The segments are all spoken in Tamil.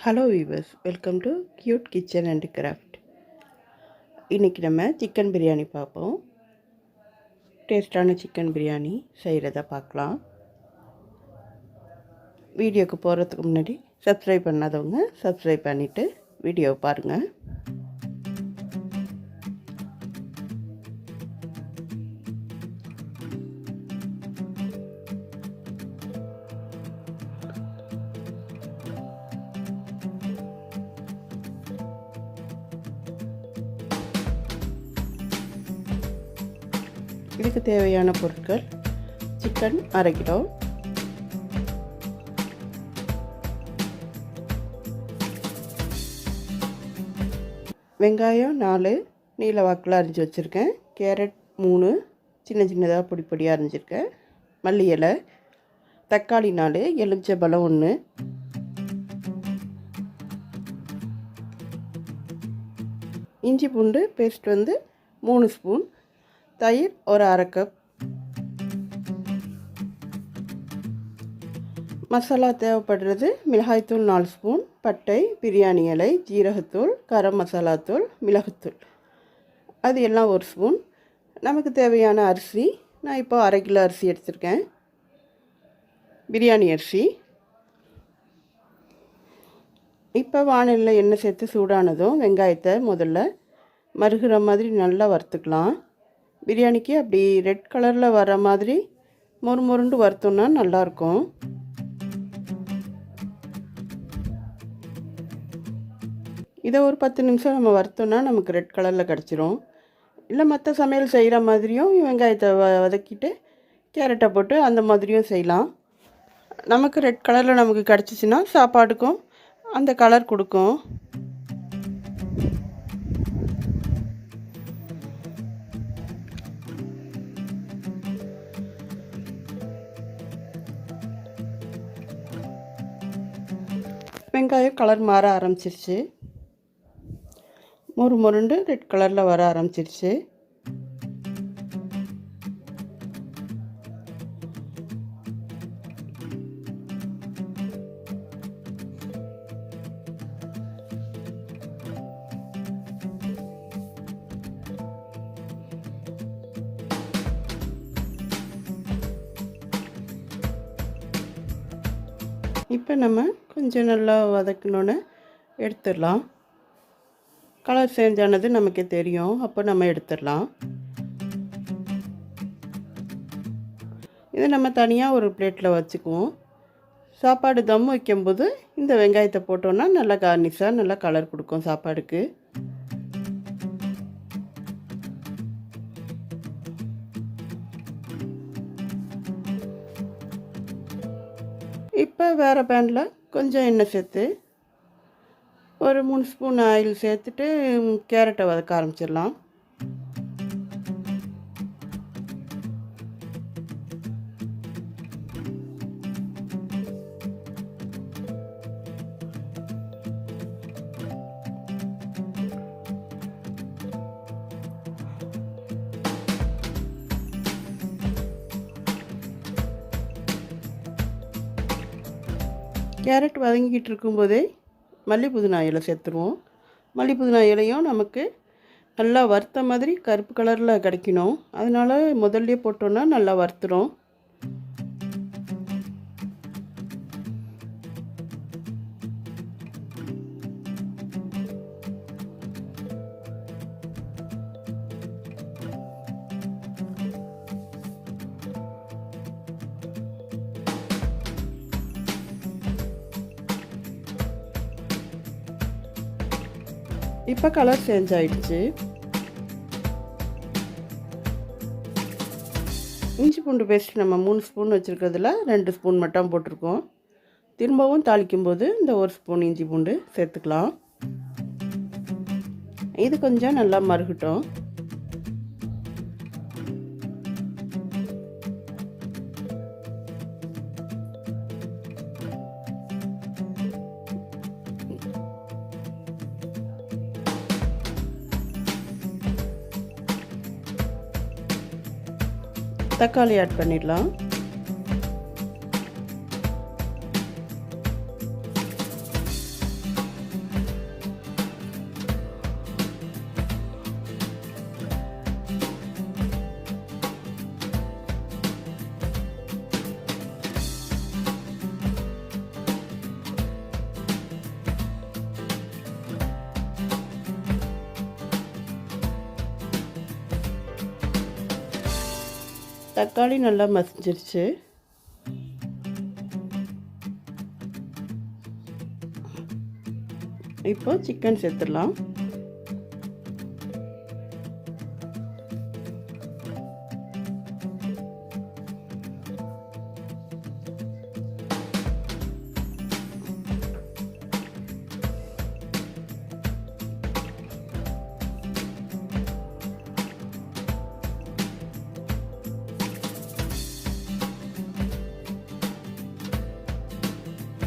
Hello viewers, welcome to cute kitchen and craft. இன்றைக்கி நம்ம சிக்கன் பிரியாணி பார்ப்போம். டேஸ்டான சிக்கன் பிரியாணி செய்கிறத பார்க்கலாம். வீடியோக்கு போகிறதுக்கு முன்னாடி சப்ஸ்கிரைப் பண்ணாதவங்க சப்ஸ்கிரைப் பண்ணிவிட்டு வீடியோவை பாருங்கள். இதுக்கு தேவையான பொருட்கள்: சிக்கன் 1/2 கிலோ, வெங்காயம் 4 நீல வாக்கில் அரிஞ்சு வச்சுருக்கேன், கேரட் 3 சின்ன சின்னதாக பொடி பொடியாக அரிஞ்சிருக்கேன், மல்லி இலை, தக்காளி 4, எலுமிச்சை பழம் 1, இஞ்சி பூண்டு பேஸ்ட் 3 ஸ்பூன், தயிர் 1/2 கப், மசாலா தேவைப்படுறது: மிளகாய்த்தூள் 4 ஸ்பூன், பட்டை, பிரியாணி இலை, ஜீரகத்தூள், கரம் மசாலாத்தூள், மிளகுத்தூள் அது எல்லாம் 1 ஸ்பூன். நமக்கு தேவையான அரிசி, நான் இப்போ 1/2 கிலோ அரிசி எடுத்திருக்கேன், பிரியாணி அரிசி. இப்போ வானலில் எண்ணெய் சேர்த்து சூடானதும் வெங்காயத்தை முதல்ல மறுகிற மாதிரி நல்லா வறுத்துக்கலாம். பிரியாணிக்கு அப்படி ரெட் கலரில் வர மாதிரி மொறுமொருண்டு வறுத்தோம்னா நல்லாயிருக்கும். இதை ஒரு 10 நிமிஷம் நம்ம வறுத்தோம்னா நமக்கு ரெட் கலரில் கிடச்சிரும். இல்லை மற்ற சமையல் செய்கிற மாதிரியும் வெங்காயத்தை வதக்கிட்டு கேரட்டை போட்டு அந்த மாதிரியும் செய்யலாம். நமக்கு ரெட் கலரில் நமக்கு கிடச்சிச்சின்னா சாப்பாடுக்கும் அந்த கலர் கொடுக்கும். வெங்காயம் கலர் மாற ஆரம்பிச்சிருச்சு, மொறுண்டு ரெட் கலரில் வர ஆரம்பிச்சிருச்சு. இப்போ நம்ம கொஞ்சம் நல்லா வதக்கணுன்னு எடுத்துடலாம். கலர் சேஞ்ச் ஆனது நமக்கே தெரியும், அப்போ நம்ம எடுத்துடலாம். இதை நம்ம தனியாக ஒரு பிளேட்டில் வச்சுக்குவோம். சாப்பாடு தம் வைக்கும்போது இந்த வெங்காயத்தை போட்டோன்னா நல்லா கார்னிஷாக நல்லா கலர் கொடுக்கும் சாப்பாடுக்கு. இப்போ வேறு பேனில் கொஞ்சம் எண்ணெய் சேர்த்து ஒரு 3 ஸ்பூன் ஆயில் சேர்த்துட்டு கேரட்டை வதக்க ஆரம்பிச்சிடலாம். கேரட் வதங்கிக்கிட்டு இருக்கும்போதே மல்லி புதினா இலை சேர்த்துருவோம். மல்லி புதினா இலையும் நமக்கு நல்லா வறுத்த மாதிரி கருப்பு கலரில் கிடைக்கணும், அதனால் முதல்லையே போட்டோன்னா நல்லா வறுத்துரும். இப்போ கலர் சேஞ்ச் ஆகிடுச்சு. இஞ்சி பூண்டு பேஸ்ட் நம்ம 3 ஸ்பூன் வச்சுருக்கிறதுல 2 ஸ்பூன் மட்டும் போட்டிருக்கோம். திரும்பவும் தாளிக்கும்போது இந்த 1 ஸ்பூன் இஞ்சி பூண்டு சேர்த்துக்கலாம். இது கொஞ்சம் நல்லா மறுகட்டும். தக்காளி ஆட் பண்ணிடலாம். தக்காளி நல்லா மசிஞ்சிருச்சு. இப்போ சிக்கன் சேர்த்துடலாம்.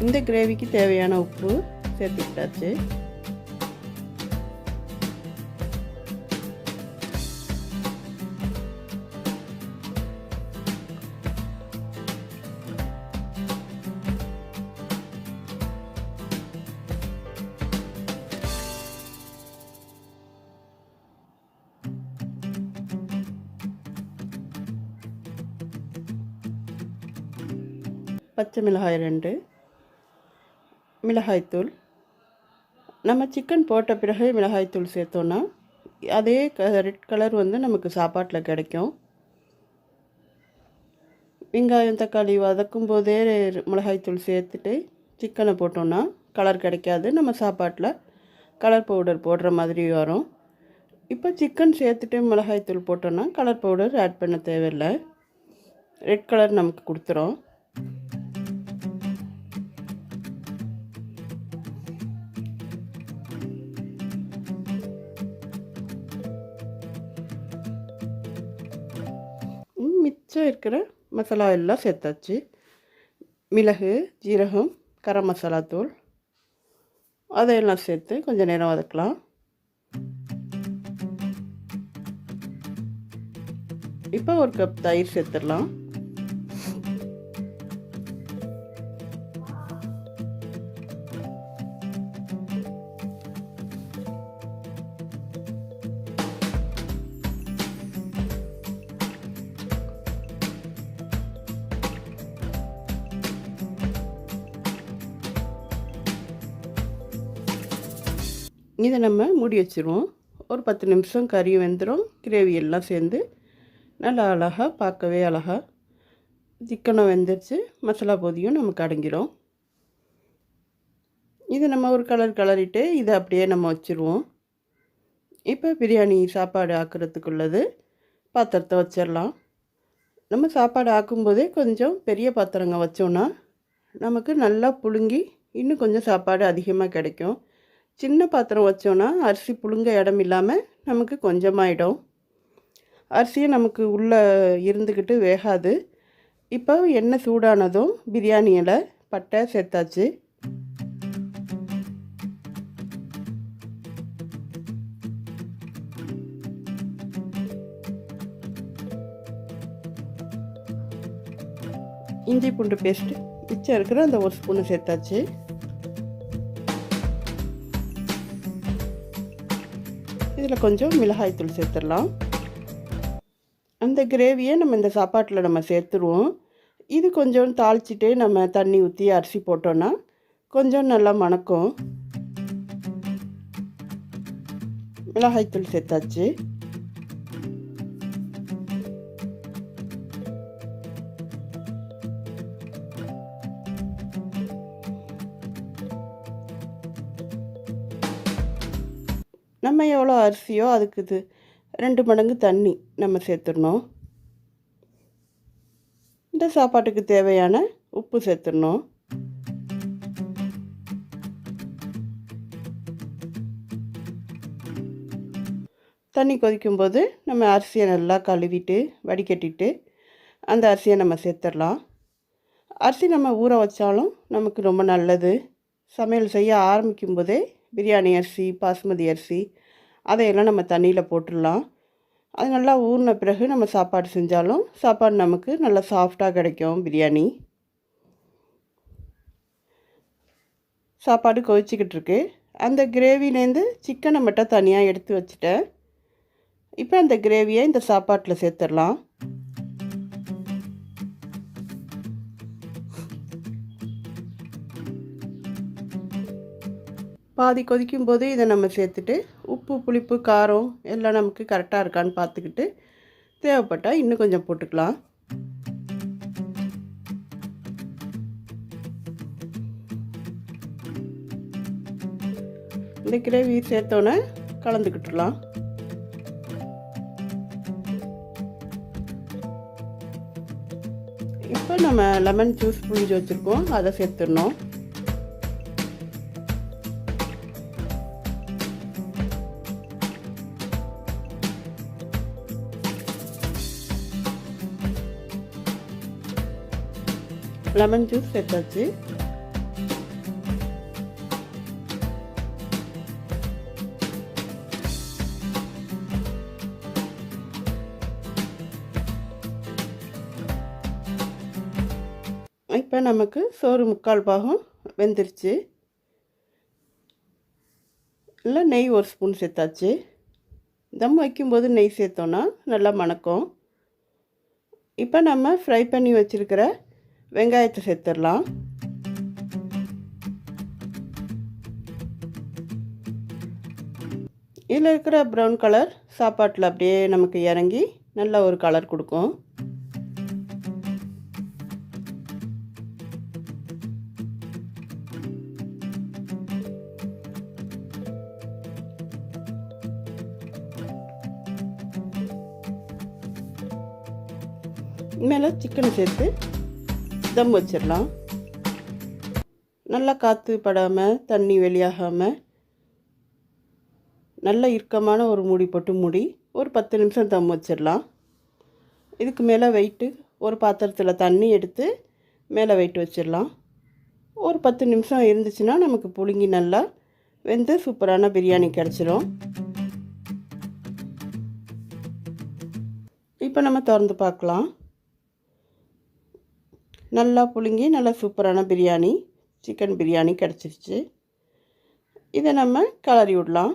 இந்த கிரேவிக்கு தேவையான உப்பு சேர்த்துக்கிட்டாச்சு. பச்சை மிளகாய் 2, மிளகாய்த்தூள். நம்ம சிக்கன் போட்ட பிறகு மிளகாய்த்தூள் சேர்த்தோன்னா அதே ரெட் கலர் நமக்கு சாப்பாட்டில் கிடைக்கும். வெங்காயம் தக்காளி வதக்கும் போதே மிளகாய்த்தூள் சேர்த்துட்டு சிக்கனை போட்டோன்னா கலர் கிடைக்காது, நம்ம சாப்பாட்டில் கலர் பவுடர் போடுற மாதிரி வரும். இப்போ சிக்கன் சேர்த்துட்டு மிளகாய்த்தூள் போட்டோன்னா கலர் பவுடர் ஆட் பண்ண தேவையில்லை, ரெட் கலர் நமக்கு கொடுத்துரும். மிச்சம் இருக்கிற மசாலா எல்லாம் சேர்த்தாச்சு. மிளகு, ஜீரகம், கரம் மசாலா தூள் அதையெல்லாம் சேர்த்து கொஞ்சம் நேரம் வதக்கலாம். இப்போ 1 கப் தயிர் சேர்த்துடலாம். இதை நம்ம மூடி வச்சுருவோம். ஒரு 10 நிமிஷம் கறி வெந்துடும். கிரேவி எல்லாம் சேர்ந்து நல்லா அழகாக, பார்க்கவே அழகாக சிக்கனும் வெந்துருச்சு, மசாலா பொதியும் நமக்கு அடங்கிடும். இது நம்ம ஒரு கலரிட்டு இதை அப்படியே நம்ம வச்சுருவோம். இப்போ பிரியாணி சாப்பாடு ஆக்கிறதுக்குள்ளது பாத்திரத்தை வச்சிடலாம். நம்ம சாப்பாடு ஆக்கும்போதே கொஞ்சம் பெரிய பாத்திரங்க வச்சோன்னா நமக்கு நல்லா புழுங்கி இன்னும் கொஞ்சம் சாப்பாடு அதிகமாக கிடைக்கும். சின்ன பாத்திரம் வச்சோன்னா அரிசி புழுங்க இடம் இல்லாமல் நமக்கு கொஞ்சமாயிடும், அரிசியை நமக்கு உள்ளே இருந்துக்கிட்டு வேகாது. இப்போ எண்ணெய் சூடானதும் பிரியாணி இலை, பட்டை சேர்த்தாச்சு. இஞ்சி பூண்டு பேஸ்ட்டு மிச்சம் இருக்கிற அந்த 1 ஸ்பூனு சேர்த்தாச்சு. இதில் கொஞ்சம் மிளகாய்த்தூள் சேர்த்துடலாம். அந்த கிரேவியை நம்ம இந்த சாப்பாட்டில் நம்ம சேர்த்துருவோம். இது கொஞ்சம் தாளிச்சிட்டு நம்ம தண்ணி ஊற்றி அரிசி போட்டோன்னா கொஞ்சம் நல்லா மணக்கும். மிளகாய்த்தூள் சேர்த்தாச்சு. நம்ம எவ்வளோ அரிசியோ அதுக்கு 2 மடங்கு தண்ணி நம்ம சேர்த்துடணும். இந்த சாப்பாட்டுக்கு தேவையான உப்பு சேர்த்துடணும். தண்ணி கொதிக்கும்போது நம்ம அரிசியை நல்லா கழுவிட்டு வடிகட்டிட்டு அந்த அரிசியை நம்ம சேர்த்துடலாம். அரிசி நம்ம ஊற வச்சாலும் நமக்கு ரொம்ப நல்லது. சமையல் செய்ய ஆரம்பிக்கும் போதே பிரியாணி அரிசி, பாஸ்மதி அரிசி அதையெல்லாம் நம்ம தண்ணியில் போட்டுடலாம். அது நல்லா ஊறின பிறகு நம்ம சாப்பாடு செஞ்சாலும் சாப்பாடு நமக்கு நல்லா சாஃப்டாக கிடைக்கும். பிரியாணி சாப்பாடு கொதிச்சிக்கிட்டு இருக்கு. அந்த கிரேவிலேருந்து சிக்கனை மட்டும் தனியாக எடுத்து வச்சுட்டேன். இப்போ அந்த கிரேவியை இந்த சாப்பாட்டில் சேர்த்துடலாம். பாதி கொதிக்கும் போது இதை நம்ம சேர்த்துட்டு உப்பு, புளிப்பு, காரம் எல்லாம் நமக்கு கரெக்டாக இருக்கான்னு பார்த்துக்கிட்டு தேவைப்பட்டால் இன்னும் கொஞ்சம் போட்டுக்கலாம். இந்த கிரேவி சேர்த்தோன்னே கலந்துக்கிட்டுலாம். இப்போ நம்ம லெமன் ஜூஸ் புழிஞ்சு வச்சுருக்கோம், அதை சேர்த்துடணும். லெமன் ஜூஸ் சேர்த்தாச்சு. இப்போ நமக்கு சோறு 3/4 பாகம் வெந்துருச்சு. இல்லை நெய் 1 ஸ்பூன் சேர்த்தாச்சு. தம் வைக்கும்போது நெய் சேர்த்தோன்னா நல்லா மணக்கும். இப்போ நம்ம ஃப்ரை பண்ணி வச்சுருக்கிற வெங்காயத்தை சேர்த்துடலாம். இதில் இருக்கிற ப்ரௌன் கலர் சாப்பாட்டில் அப்படியே நமக்கு இறங்கி நல்ல ஒரு கலர் கொடுக்கும். மேலே சிக்கனை சேர்த்து தம் வச்சிடலாம். நல்லா காற்று படாமல் தண்ணி வெளியாகாமல் நல்ல இறுக்கமான ஒரு மூடி போட்டு மூடி ஒரு 10 நிமிஷம் தம் வச்சிடலாம். இதுக்கு மேலே வெயிட்டு ஒரு பாத்திரத்தில் தண்ணி எடுத்து மேலே வெயிட்டு வச்சிடலாம். ஒரு 10 நிமிஷம் இருந்துச்சுன்னா நமக்கு புழுங்கி நல்லா வெந்து சூப்பரான பிரியாணி கிடச்சிரும். இப்போ நம்ம திறந்து பார்க்கலாம். நல்லா புழுங்கி நல்லா சூப்பரான பிரியாணி, சிக்கன் பிரியாணி கிடச்சிருச்சு. இதை நம்ம கிளறி விடலாம்.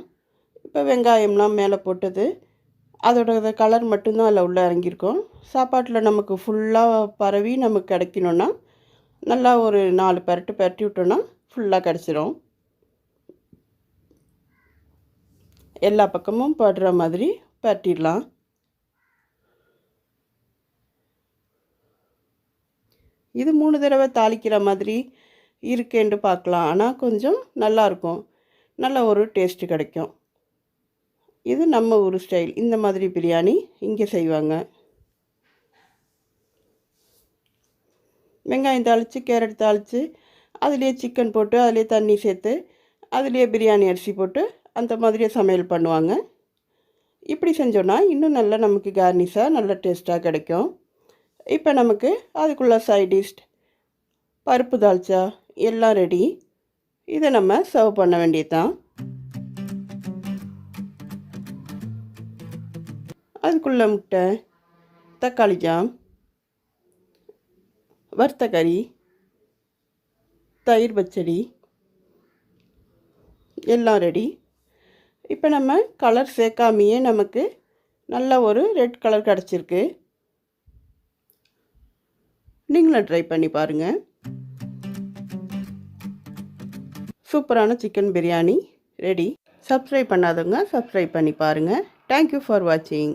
இப்போ வெங்காயம்லாம் மேலே போட்டது அதோட கலர் மட்டும்தான் அதில் உள்ளே இறங்கியிருக்கும். சாப்பாட்டில் நமக்கு ஃபுல்லாக பரவி நமக்கு கிடைக்கணுன்னா நல்லா ஒரு 4 பெரட்டி விட்டோன்னா ஃபுல்லாக கிடச்சிரும். எல்லா பக்கமும் படுற மாதிரி பரட்டிடலாம். இது 3 தடவை தாளிக்கிற மாதிரி இருக்கேன்னு பார்க்கலாம். ஆனால் கொஞ்சம் நல்லாயிருக்கும், நல்ல ஒரு டேஸ்ட்டு கிடைக்கும். இது நம்ம ஊர் ஸ்டைல். இந்த மாதிரி பிரியாணி இங்கே செய்வாங்க. வெங்காயம் தாளித்து கேரட் தாளித்து அதுலேயே சிக்கன் போட்டு அதுலேயே தண்ணி சேர்த்து அதுலேயே பிரியாணி அரிசி போட்டு அந்த மாதிரியே சமையல் பண்ணுவாங்க. இப்படி செஞ்சோன்னா இன்னும் நல்லா நமக்கு கார்னிஷாக நல்ல டேஸ்ட்டாக கிடைக்கும். இப்போ நமக்கு அதுக்குள்ள சைட் டிஷ் பருப்பு தால்ச்சா எல்லாம் ரெடி. இதை நம்ம சர்வ் பண்ண வேண்டியது தான். அதுக்குள்ள முட்டை, தக்காளி ஜாம், வறுத்த கறி, தயிர் பச்சடி எல்லாம் ரெடி. இப்போ நம்ம கலர் சேர்க்காமையே நமக்கு நல்ல ஒரு ரெட் கலர் கிடச்சிருக்கு. நீங்களும் ட்ரை பண்ணி பாருங்கள். சூப்பரான சிக்கன் பிரியாணி ரெடி. சப்ஸ்கிரைப் பண்ணாதவங்க சப்ஸ்கிரைப் பண்ணி பாருங்கள். தேங்க்யூ ஃபார் வாட்சிங்.